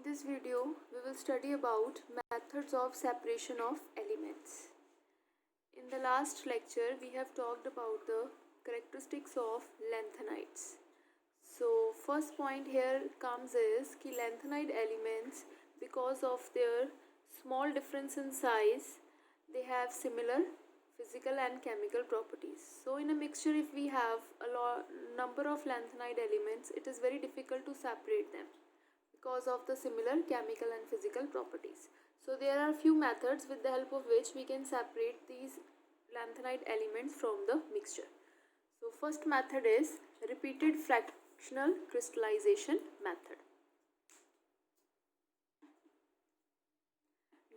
In this video, we will study about methods of separation of elements. In the last lecture, we have talked about the characteristics of lanthanides. So, first point here comes is कि lanthanide elements, because of their small difference in size, they have similar physical and chemical properties. So, in a mixture, if we have a number of lanthanide elements, it is very difficult to separate them because of the similar chemical and physical properties. So there are few methods with the help of which we can separate these lanthanide elements from the mixture. So first method is repeated fractional crystallization method.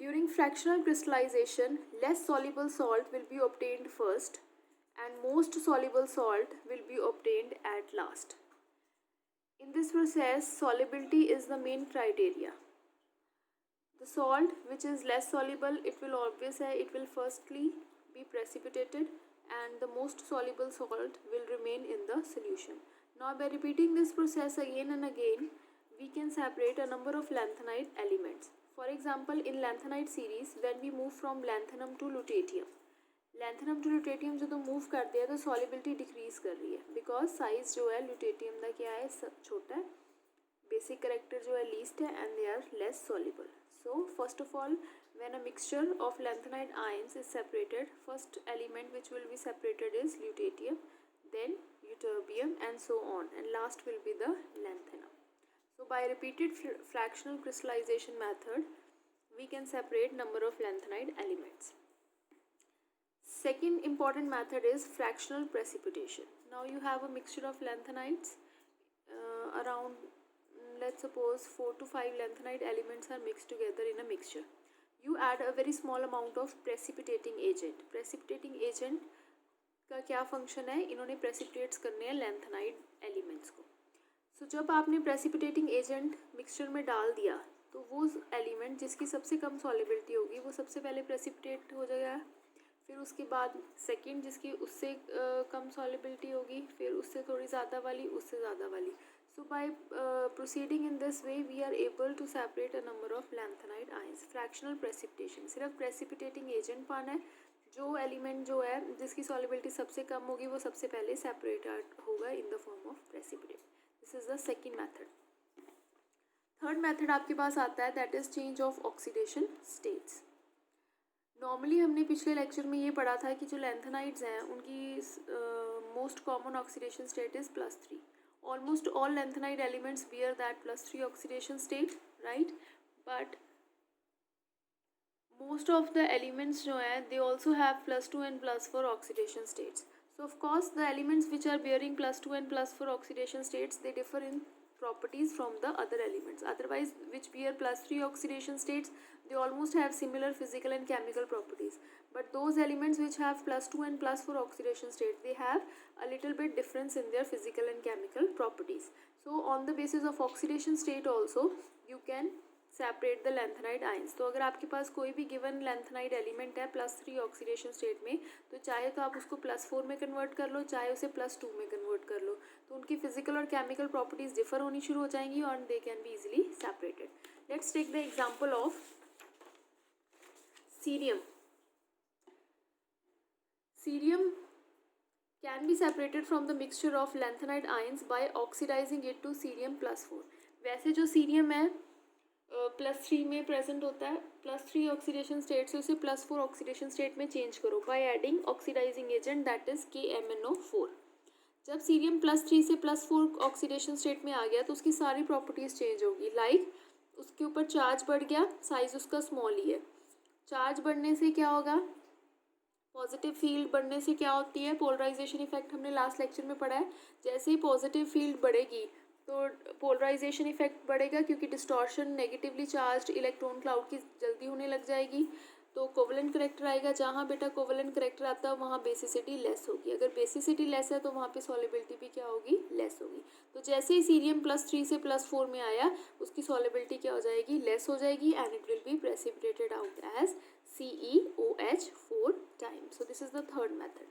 During fractional crystallization, less soluble salt will be obtained first and most soluble salt will be obtained at last. In this process, solubility is the main criteria. The salt which is less soluble, it will firstly be precipitated and the most soluble salt will remain in the solution. Now by repeating this process again and again, we can separate a number of lanthanide elements. For example, in lanthanide series, when we move from lanthanum to lutetium, lanthanum to lutetium जो तो move कर दिया तो solubility decrease कर रही है because size जो है ल्यूटेटियम का क्या है छोटा है, बेसिक करेक्टर जो है लीस्ट है and they are less soluble. So first of all when a mixture of lanthanide ions is separated, first element which will be separated is lutetium, then ytterbium and so on, and last will be the lanthanum. So by repeated fractional crystallization method, we can separate number of lanthanide elements. Second important method is fractional precipitation. Now you have a mixture of lanthanides, around let's suppose 4 to 5 lanthanide elements are mixed together in a mixture. You add a very small amount of precipitating agent. Precipitating agent का क्या function है, इन्होंने precipitates करने हैं लैंथनाइड elements को. सो जब आपने precipitating agent mixture में डाल दिया तो वो एलिमेंट जिसकी सबसे कम सॉलिबिलिटी होगी वो सबसे पहले प्रेसिपिटेट हो जाएगा, फिर उसके बाद सेकंड जिसकी उससे कम सॉलिबिलिटी होगी, फिर उससे थोड़ी ज़्यादा वाली, उससे ज़्यादा वाली. So by proceeding in this way we are able to separate a number of lanthanide ions. Fractional precipitation, सिर्फ प्रेसिपिटेटिंग एजेंट पाना है, जो एलिमेंट जो है जिसकी सॉलिबिलिटी सबसे कम होगी वो सबसे पहले सेपरेट होगा in the form of precipitate. This is the second method. Third method आपके पास आता है, that is change of oxidation states. Normally हमने पिछले लेक्चर में ये पढ़ा था कि जो लैंथनाइड्स हैं उनकी most common oxidation state is +3. Almost all lanthanide elements bear that +3 oxidation state, right, but most of the elements जो हैं they also have +2 and +4 oxidation states. So of course the elements which are bearing +2 and +4 oxidation states they differ in properties from the other elements. Otherwise, which bear +3 oxidation states, they almost have similar physical and chemical properties. But those elements which have +2 and +4 oxidation states, they have a little bit difference in their physical and chemical properties. So on the basis of oxidation state also, you can separate the lanthanide ions. तो अगर आपके पास कोई भी given लैंथनाइड element है +3 oxidation state में, तो चाहे तो आप उसको +4 में कन्वर्ट कर लो, चाहे उसे +2 में कन्वर्ट कर लो, तो उनकी फिजिकल और केमिकल प्रॉपर्टीज डिफर होनी शुरू हो जाएंगी और they can be easily separated. Let's take the example of cerium. Cerium can be separated from the mixture of lanthanide ions by oxidizing it to cerium +4. वैसे जो सीरियम है +3 में प्रेजेंट होता है, +3 ऑक्सीडेशन स्टेट से उसे +4 ऑक्सीडेशन स्टेट में change करो by adding oxidising agent that is KMnO4. जब सीरियम +3 से +4 ऑक्सीडेशन स्टेट में आ गया तो उसकी सारी प्रॉपर्टीज चेंज होगी. लाइक उसके ऊपर चार्ज बढ़ गया, साइज उसका स्मॉल ही है. चार्ज बढ़ने से क्या होगा, पॉजिटिव फील्ड बढ़ने से क्या होती है, पोलराइजेशन इफेक्ट हमने लास्ट लेक्चर में पढ़ा है. जैसे ही पॉजिटिव फील्ड बढ़ेगी तो पोलराइजेशन इफेक्ट बढ़ेगा क्योंकि distortion negatively charged electron cloud की जल्दी होने लग जाएगी. तो कोवेलेंट करेक्टर आएगा, जहाँ बेटा कोवेलेंट करेक्टर आता है वहाँ बेसिसिटी लेस होगी. अगर बेसिसिटी लेस है तो वहाँ पे सॉलिबिलिटी भी क्या होगी, लेस होगी. तो जैसे ही सीरियम +3 से +4 में आया उसकी सॉलिबिलिटी क्या हो जाएगी, लेस हो जाएगी and it will be precipitated out as CeOH4 times. So this is the third method.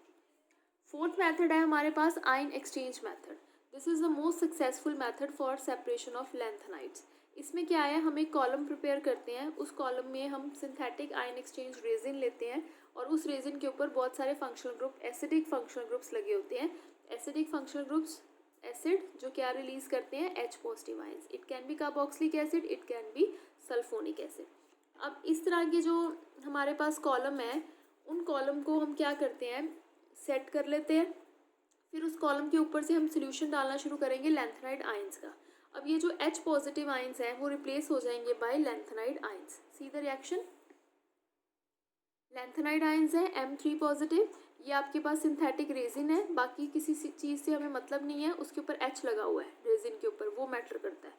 Fourth method है हमारे पास ion exchange method. This is the most successful method for separation of lanthanides. इसमें क्या है, हम एक कॉलम प्रिपेयर करते हैं, उस कॉलम में हम सिंथेटिक आयन एक्सचेंज रेजिन लेते हैं और उस रेजिन के ऊपर बहुत सारे functional group, acidic functional groups लगे होते हैं। एसिडिक फंक्शनल ग्रुप्स एसिड जो क्या रिलीज करते हैं, H positive ions. It can be carboxylic acid, it can be sulphonic acid. अब इस तरह के जो हमारे पास कॉलम है, उन कॉलम को हम क्या करते हैं, सेट कर लेते हैं। फिर उस कॉलम के ऊपर से हम सोल्यूशन डालना शुरू करेंगे लैंथेनाइड आयंस का। अब ये जो H पॉजिटिव आयंस हैं वो रिप्लेस हो जाएंगे by lanthanide ions. See the reaction. Lanthanide ions है M3 पॉजिटिव, ये आपके पास सिंथेटिक रेजिन है, बाकी किसी चीज़ से हमें मतलब नहीं है, उसके ऊपर H लगा हुआ है रेजिन के ऊपर, वो मैटर करता है।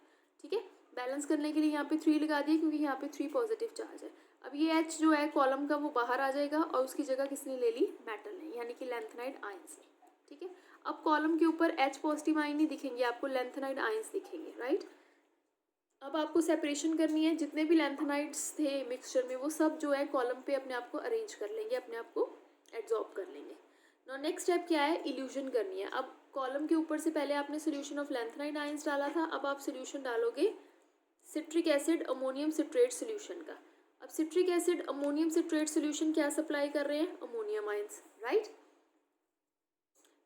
ठीक है, बैलेंस करने के लिए यहाँ पे 3 लगा दिए क्योंकि यहाँ पे 3 पॉजिटिव चार्ज है। अब ये H जो है कॉलम का वो बाहर आ जाएगा और उसकी जगह किसने ले ली, मेटल ने, यानी कि लैंथेनाइड आयंस ने। ठीक है, अब कॉलम के ऊपर H पॉजिटिव आयन नहीं दिखेंगे आपको, लैंथेनाइड आयंस दिखेंगे, राइट। अब आपको सेपरेशन करनी है, जितने भी लैंथेनाइड्स थे मिक्सचर में वो सब जो है कॉलम पे अपने आप को अरेंज कर लेंगे, अपने आप को एब्जॉर्ब कर लेंगे। नाउ नेक्स्ट स्टेप क्या है, इल्यूजन करनी है। अब कॉलम के ऊपर से पहले आपने सोल्यूशन ऑफ लैंथेनाइड आयंस डाला था, अब आप सोल्यूशन डालोगे citric acid ammonium citrate solution का। अब citric acid ammonium citrate solution क्या सप्लाई कर रहे हैं, अमोनियम आयंस, राइट।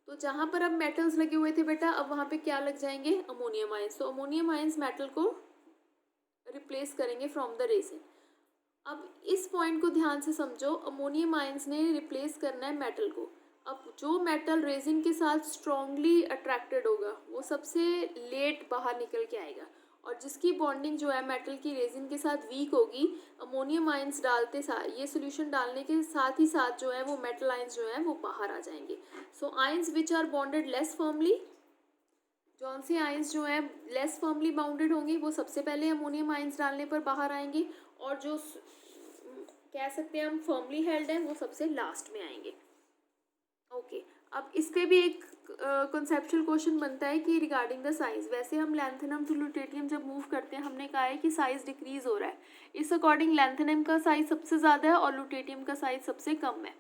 तो जहाँ पर अब मेटल्स लगे हुए थे बेटा, अब वहाँ पे क्या लग जाएंगे, अमोनियम आयंस। तो अमोनियम आयंस मेटल को रिप्लेस करेंगे फ्रॉम द रेजिन। अब इस पॉइंट को ध्यान से समझो, अमोनियम आयंस ने रिप्लेस करना है मेटल को। अब जो मेटल रेजिन के साथ स्ट्रांगली अट्रैक्टेड होगा वो सबसे लेट बाहर निकल के आएगा, और जिसकी बॉन्डिंग जो है मेटल की रेजिन के साथ वीक होगी, अमोनियम आयंस डालते साथ, ये सोल्यूशन डालने के साथ ही साथ जो है वो मेटल आयंस जो है वो बाहर आ जाएंगे। So ions which are bonded less firmly, जौन से आयंस जो हैं लेस फर्मली बाउंडेड होंगे वो सबसे पहले अमोनियम आयंस डालने पर बाहर आएंगे, और जो कह सकते हैं हम फर्मली हेल्ड हैं वो सबसे लास्ट में आएंगे। ओके, अब इस पे भी एक कॉन्सेप्चुअल क्वेश्चन बनता है कि रिगार्डिंग द साइज। वैसे हम लैंथेनम टू ल्यूटेटियम जब मूव करते हैं, हमने कहा है कि साइज डिक्रीज हो रहा है, इस अकॉर्डिंग लैंथेनम का साइज सबसे ज़्यादा है और ल्यूटेटियम का साइज सबसे कम है।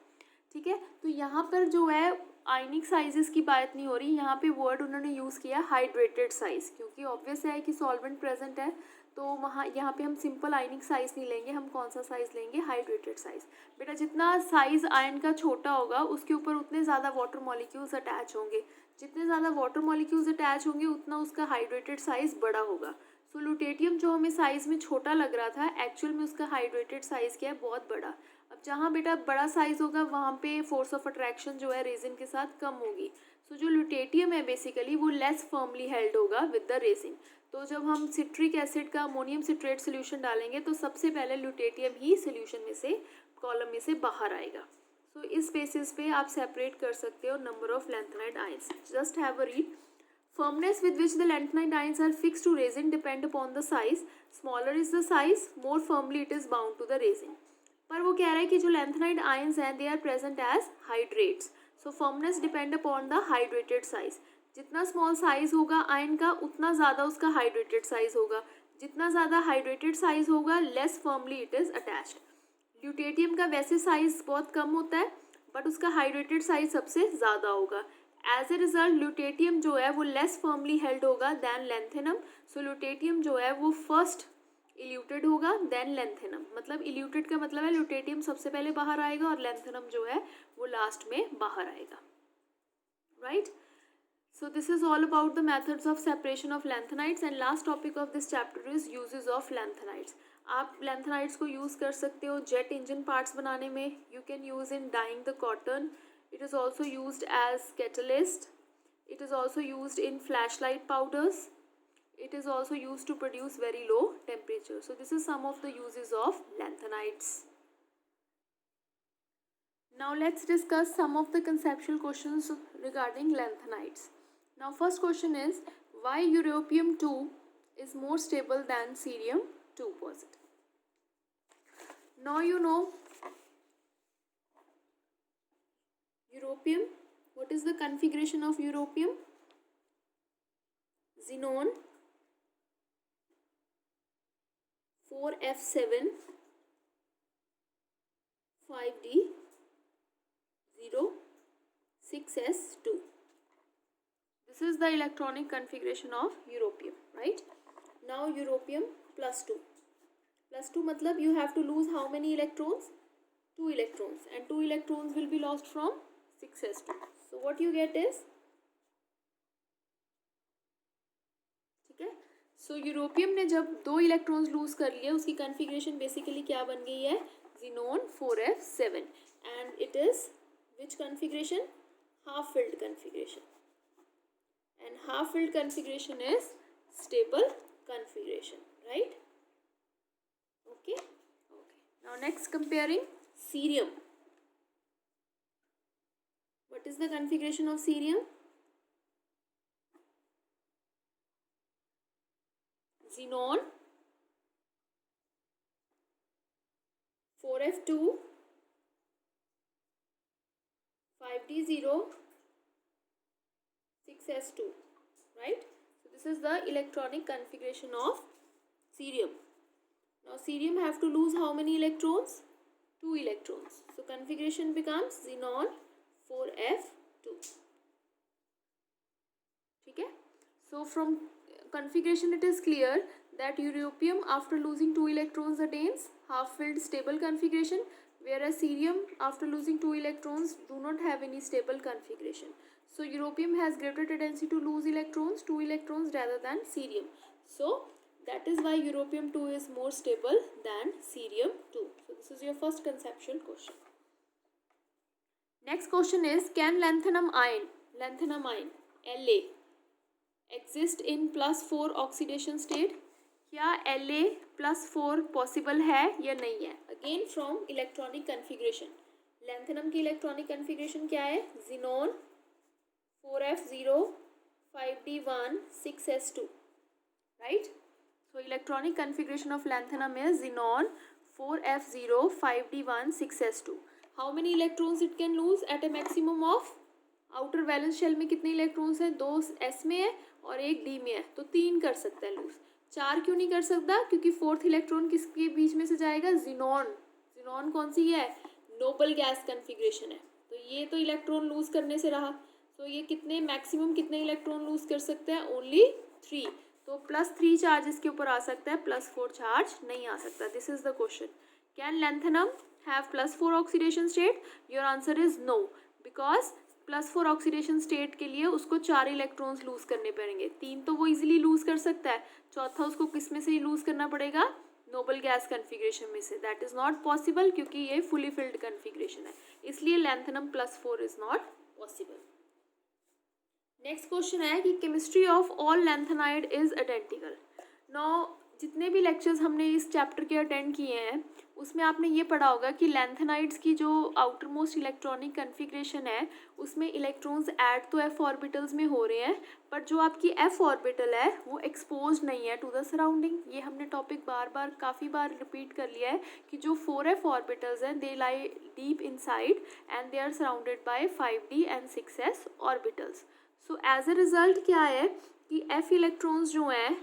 ठीक है, तो यहाँ पर जो है आयनिक साइजेस की बात नहीं हो रही, यहाँ पे वर्ड उन्होंने यूज़ किया हाइड्रेटेड साइज, क्योंकि ऑब्वियस है कि सॉल्वेंट प्रेजेंट है, तो वहाँ यहाँ पे हम सिंपल आयनिक साइज नहीं लेंगे, हम कौन सा साइज लेंगे, हाइड्रेटेड साइज। बेटा जितना साइज आयन का छोटा होगा उसके ऊपर उतने ज़्यादा वाटर मॉलिक्यूल्स अटैच होंगे, जितने ज़्यादा वाटर मॉलिक्यूल्स अटैच होंगे उतना उसका हाइड्रेटेड साइज बड़ा होगा। सो ल्यूटेटियम जो हमें साइज़ में छोटा लग रहा था, एक्चुअल में उसका हाइड्रेटेड साइज़ क्या है, बहुत बड़ा। अब जहाँ बेटा बड़ा साइज़ होगा वहाँ पे फोर्स ऑफ अट्रैक्शन जो है रेजिन के साथ कम होगी। सो जो ल्यूटेटियम है बेसिकली वो लेस फर्मली हेल्ड होगा विद द रेजिन। तो जब हम सिट्रिक एसिड का अमोनियम सिट्रेट सोल्यूशन डालेंगे तो सबसे पहले ल्यूटेटियम ही सोल्यूशन में से, कॉलम में से बाहर आएगा। सो इस बेसिस पे आप सेपरेट कर सकते हो number of lanthanide ions. Just have a read. Firmness with which the lanthanide ions are fixed to resin depend upon the size. Smaller is the size, more firmly it is bound to the resin. पर वो कह रहा है कि जो lanthanide ions हैं they are present as hydrates. So firmness depend upon the hydrated size. जितना small size होगा आयन का उतना ज़्यादा उसका hydrated size होगा, जितना ज़्यादा hydrated size होगा less firmly it is attached. Lutetium का वैसे साइज बहुत कम होता है बट उसका हाइड्रेटेड साइज सबसे ज़्यादा होगा। एज ए रिजल्ट ल्यूटेटियम जो है वो लेस फर्मली हेल्ड होगा देन लैंथेनम। सो ल्यूटेटियम जो है वो फर्स्ट इल्यूटेड होगा देन लैंथेनम। मतलब इल्यूटेड का मतलब है ल्यूटेटियम सबसे पहले बाहर आएगा और लैंथेनम जो है वो लास्ट में बाहर आएगा, right. So this is all about the methods of separation of lanthanides, and last topic of this chapter is uses of lanthanides. आप lanthanides को use कर सकते हो jet engine parts बनाने में, you can use in dyeing the cotton, it is also used as catalyst, it is also used in flashlight powders, it is also used to produce very low temperature. So this is some of the uses of lanthanides. Now let's discuss some of the conceptual questions regarding lanthanides. Now first question is, why europium 2 is more stable than cerium 2 positive? Now you know europium. What is the configuration of europium? Xenon 4f7 5d 0 6s2. This is the electronic configuration of europium, right? Now Now europium +2. +2 मतलब you have to lose how many electrons? 2 electrons, and 2 electrons will be lost from 6s2. So what you get is, ठीक है, सो europium ने जब 2 electrons loose कर लिए, उसकी configuration basically क्या बन गई है? xenon 4f7, and it is which configuration? Half filled configuration, and half filled configuration is stable configuration, right? Okay. Now next, comparing cerium. What is the configuration of cerium? Xenon 4f2 5d0 6s2, right? So this is the electronic configuration of cerium. Now cerium have to lose how many electrons? 2 electrons. So configuration becomes xenon 4f2. ठीक है? So from configuration it is clear that europium after losing 2 electrons attains half filled stable configuration, whereas cerium after losing 2 electrons do not have any stable configuration. So europium has greater tendency to lose electrons, 2 electrons, rather than cerium. So that is why europium 2 is more stable than cerium 2. So this is your first conceptual question. Next question is, can lanthanum ion La exist in +4 oxidation state? क्या La +4 possible है या नहीं है? Again from electronic configuration, lanthanum की electronic configuration क्या है? xenon 4f0 5d1 6s2, right? So electronic configuration of lanthanum is xenon 4f0 5d1 6s2. How many electrons it can lose at a maximum of? Outer valence shell में कितने electrons हैं? 2 s में है और 1 d में है, तो 3 कर सकता है लूज। 4 क्यों नहीं कर सकता? क्योंकि 4th इलेक्ट्रॉन किसके बीच में से जाएगा? xenon कौन सी है? नोबल गैस कन्फिग्रेशन है, तो ये तो इलेक्ट्रॉन लूज करने से रहा। तो ये कितने मैक्सिमम कितने इलेक्ट्रॉन लूज कर सकते हैं? ओनली 3। तो +3 चार्ज इसके ऊपर आ सकता है, +4 चार्ज नहीं आ सकता। This is the question, can lanthanum have +4 oxidation state? Your answer is no, because +4 oxidation state के लिए उसको 4 इलेक्ट्रॉन्स लूज करने पड़ेंगे। 3 तो वो इजीली लूज कर सकता है, चौथा उसको किस में से लूज करना पड़ेगा? नोबल गैस कन्फिग्रेशन में से। दैट इज नॉट पॉसिबल क्योंकि ये फुली फिल्ड कन्फिग्रेशन है, इसलिए lanthanum +4 is not possible. Next question है कि chemistry of all lanthanide is identical. Now जितने भी लेक्चर्स हमने इस चैप्टर के अटेंड किए हैं उसमें आपने ये पढ़ा होगा कि लैंथेनाइड्स की जो आउटर मोस्ट इलेक्ट्रॉनिक कन्फिग्रेशन है उसमें इलेक्ट्रॉन्स ऐड तो f ऑर्बिटल्स में हो रहे हैं, बट जो आपकी f ऑर्बिटल है वो एक्सपोज नहीं है टू द सराउंडिंग। ये हमने टॉपिक काफ़ी बार रिपीट कर लिया है कि जो 4f ऑर्बिटल्स हैं they lie deep inside and they are surrounded by 5d and 6s orbitals. So as a result क्या है कि f इलेक्ट्रॉन्स जो हैं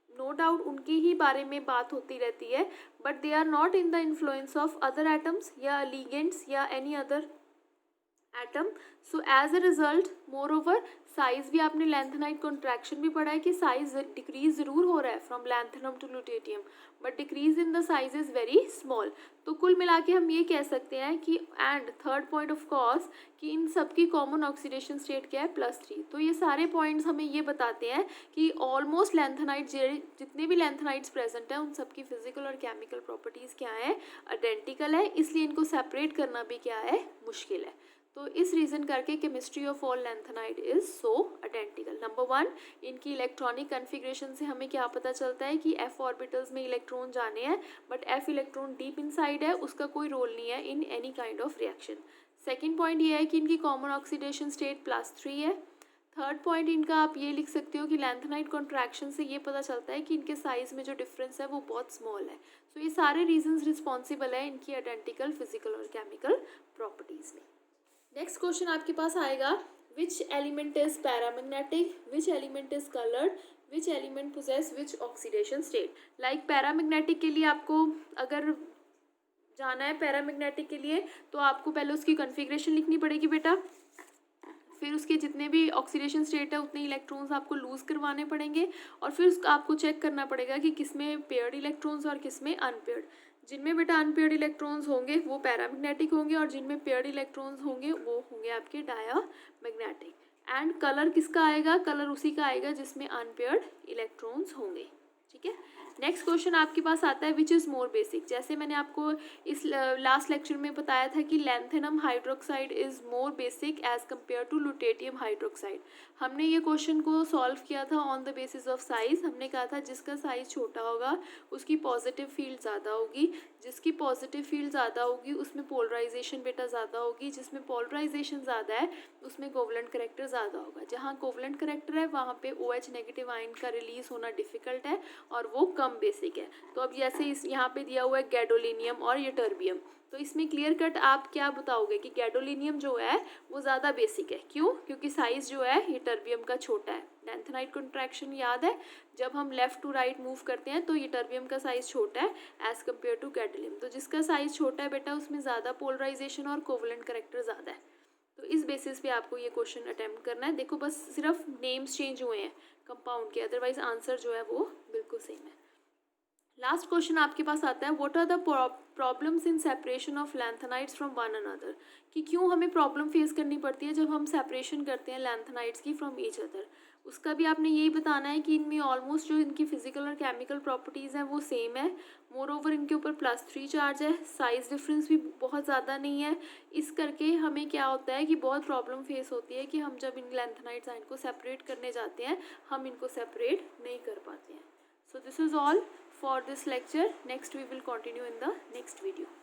नो डाउट उनके ही बारे में बात होती रहती है, but they are not in the influence of other atoms या लिगेंड्स या any other atom. So as a result moreover size भी आपने लैंथेनाइड कॉन्ट्रैक्शन भी पढ़ा है कि साइज डिक्रीज ज़रूर हो रहा है from lanthanum to lutetium, but decrease in the size is very small. तो कुल मिला के हम ये कह सकते हैं कि and third point of cause कि इन सब की कॉमन ऑक्सीडेशन स्टेट क्या है? +3। तो ये सारे पॉइंट्स हमें ये बताते हैं कि ऑलमोस्ट लैंथेनाइड जितने भी लैंथेनाइड्स प्रेजेंट हैं उन सब की फिजिकल और केमिकल प्रॉपर्टीज़ क्या है? आइडेंटिकल है, इसलिए इनको सेपरेट करना भी क्या है? मुश्किल है। तो इस रीज़न करके chemistry of all lanthanide is so identical. Number 1, इनकी इलेक्ट्रॉनिक कन्फिग्रेशन से हमें क्या पता चलता है कि f ऑर्बिटल्स में इलेक्ट्रॉन जाने हैं, but f electron deep inside है, उसका कोई रोल नहीं है in any kind of reaction. Second point ये है कि इनकी कॉमन ऑक्सीडेशन स्टेट +3 है। थर्ड पॉइंट इनका आप ये लिख सकते हो कि लैंथेनाइड कॉन्ट्रैक्शन से ये पता चलता है कि इनके साइज़ में जो डिफरेंस है वो बहुत स्मॉल है। सो ये सारे रीजंस रिस्पॉन्सिबल है इनकी आइडेंटिकल फिजिकल और केमिकल प्रॉपर्टीज़ में। नेक्स्ट क्वेश्चन आपके पास आएगा, which element is paramagnetic, which element is coloured, which element possesses which oxidation state. Like paramagnetic के लिए आपको अगर जाना है पैरामैग्नेटिक के लिए तो आपको पहले उसकी कन्फिग्रेशन लिखनी पड़ेगी बेटा। फिर उसके जितने भी ऑक्सीडेशन स्टेट है उतने इलेक्ट्रॉन्स आपको लूज़ करवाने पड़ेंगे और फिर उसका आपको चेक करना पड़ेगा कि किस में पेयर्ड इलेक्ट्रॉन्स और किस में अनपेयर्ड। जिनमें बेटा अनपेयर्ड इलेक्ट्रॉन्स होंगे वो पैरामैग्नेटिक होंगे और जिनमें पेयर्ड इलेक्ट्रॉन्स होंगे वो होंगे आपके डायामैग्नेटिक। एंड कलर किसका आएगा, कलर उसी का आएगा जिसमें अनपेयर्ड इलेक्ट्रॉन्स होंगे। ठीक है, नेक्स्ट क्वेश्चन आपके पास आता है विच इज़ मोर बेसिक। जैसे मैंने आपको इस लास्ट लेक्चर में बताया था कि lanthanum hydroxide is more basic as compared to lutetium hydroxide. हमने ये क्वेश्चन को सॉल्व किया था on the basis of size. हमने कहा था जिसका साइज़ छोटा होगा उसकी पॉजिटिव फील्ड ज़्यादा होगी, जिसकी पॉजिटिव फील्ड ज़्यादा होगी उसमें पोलराइजेशन बेटा ज़्यादा होगी, जिसमें पोलराइजेशन ज़्यादा है उसमें कोवलेंट करेक्टर ज़्यादा होगा। जहाँ कोवलेंट करेक्टर है वहाँ पे OH नेगेटिव आयन का रिलीज होना डिफिकल्ट है और वो कम बेसिक है। तो अब जैसे इस यहाँ पे दिया हुआ है गैडोलिनियम और यटर्बियम, तो इसमें क्लियर कट आप क्या बताओगे कि गैडोलिनियम जो है वो ज़्यादा बेसिक है। क्यों? क्योंकि साइज़ जो है यटर्बियम का छोटा है। लैंथेनाइट कॉन्ट्रैक्शन याद है, जब हम लेफ्ट टू राइट मूव करते हैं तो यटर्बियम का साइज़ छोटा है एज़ कम्पेयर टू गैडोलिनियम। तो जिसका साइज़ छोटा है बेटा उसमें ज़्यादा पोलराइजेशन और कोवलेंट करेक्टर ज़्यादा है। तो इस बेसिस पे आपको ये क्वेश्चन अटेम्प्ट करना है। देखो बस सिर्फ नेम्स चेंज हुए हैं कंपाउंड के, अदरवाइज आंसर जो है वो बिल्कुल सेम है। लास्ट क्वेश्चन आपके पास आता है what are the problems in separation of lanthanides from one another, कि क्यों हमें प्रॉब्लम फेस करनी पड़ती है जब हम सेपरेशन करते हैं लैंथेनाइट्स की फ्रॉम ईच अदर। उसका भी आपने यही बताना है कि इनमें ऑलमोस्ट जो इनकी फिजिकल और केमिकल प्रॉपर्टीज़ हैं वो सेम है। मोर ओवर इनके ऊपर +3 चार्ज है, साइज़ डिफरेंस भी बहुत ज़्यादा नहीं है। इस करके हमें क्या होता है कि बहुत प्रॉब्लम फेस होती है कि हम जब इन लैंथेनाइट्स आयन को सेपरेट करने जाते हैं हम इनको सेपरेट नहीं कर पाते हैं। So this is all for this lecture. Next we will continue in the next video.